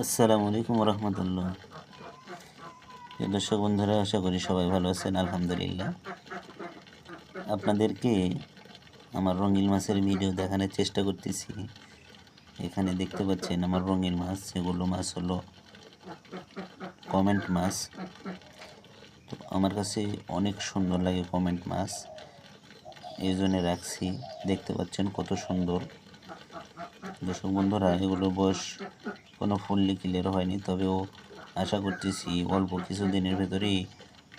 আসসালামু আলাইকুম রহমতুল্লাহ। দর্শক বন্ধুরা, আশা করি সবাই ভালো আছেন। আলহামদুলিল্লাহ, আপনাদেরকে আমার রঙিন মাছের ভিডিও দেখানোর চেষ্টা করতেছি। এখানে দেখতে পাচ্ছেন আমার রঙিন মাছ। এগুলো মাছ হলো কমেন্ট মাছ। তো আমার কাছে অনেক সুন্দর লাগে কমেন্ট মাছ, এই জন্য রাখছি। দেখতে পাচ্ছেন কত সুন্দর। দর্শক বন্ধুরা, এগুলোর বয়স কোনো ফুললি ক্লিয়ার হয়নি, তবেও আশা করতেছি অল্প কিছুদিনের ভেতরেই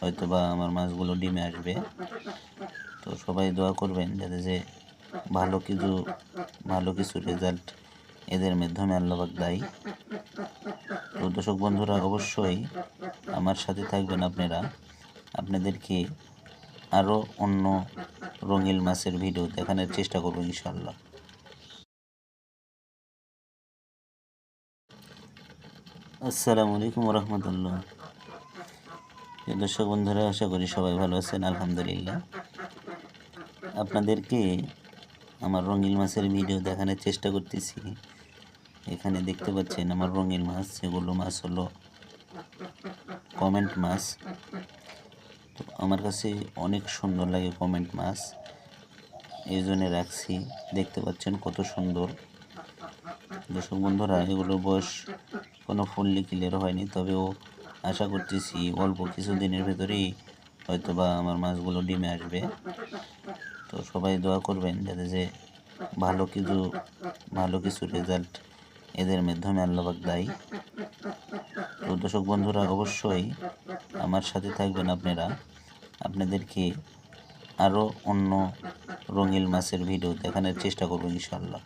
হয়তো বা আমার মাছগুলো ডিমে আসবে। তো সবাই দোয়া করবেন যাতে যে ভালো কিছু রেজাল্ট এদের মাধ্যমে আল্লাহ পাক দেয়। তো দর্শক বন্ধুরা, অবশ্যই আমার সাথে থাকবেন আপনারা। আপনাদেরকে আরও অন্য রঙিন মাছের ভিডিও দেখানোর চেষ্টা করব ইনশাল্লাহ। আসসালামু আলাইকুম রহমতুল্লাহ। দর্শক বন্ধুরা, আশা করি সবাই ভালো আছেন। আলহামদুলিল্লাহ, আপনাদেরকে আমার রঙিন মাছের ভিডিও দেখানোর চেষ্টা করতেছি। এখানে দেখতে পাচ্ছেন আমার রঙিন মাছ। এগুলো মাছ হলো কমেন্ট মাছ। তো আমার কাছে অনেক সুন্দর লাগে কমেন্ট মাছ, এই জন্য রাখছি। দেখতে পাচ্ছেন কত সুন্দর। দর্শক বন্ধুরা, এগুলোর বয়স কোনো ফুললি ক্লিয়ার হয়নি, তবেও আশা করতেছি অল্প কিছুদিনের ভেতরেই হয়তো বা আমার মাছগুলো ডিমে আসবে। তো সবাই দোয়া করবেন যাতে যে ভালো কিছু রেজাল্ট এদের মাধ্যমে আল্লাহ পাক দেয়। তো দর্শক বন্ধুরা, অবশ্যই আমার সাথে থাকবেন আপনারা। আপনাদেরকে আরও অন্য রঙিন মাছের ভিডিও দেখানোর চেষ্টা করব ইনশাল্লাহ।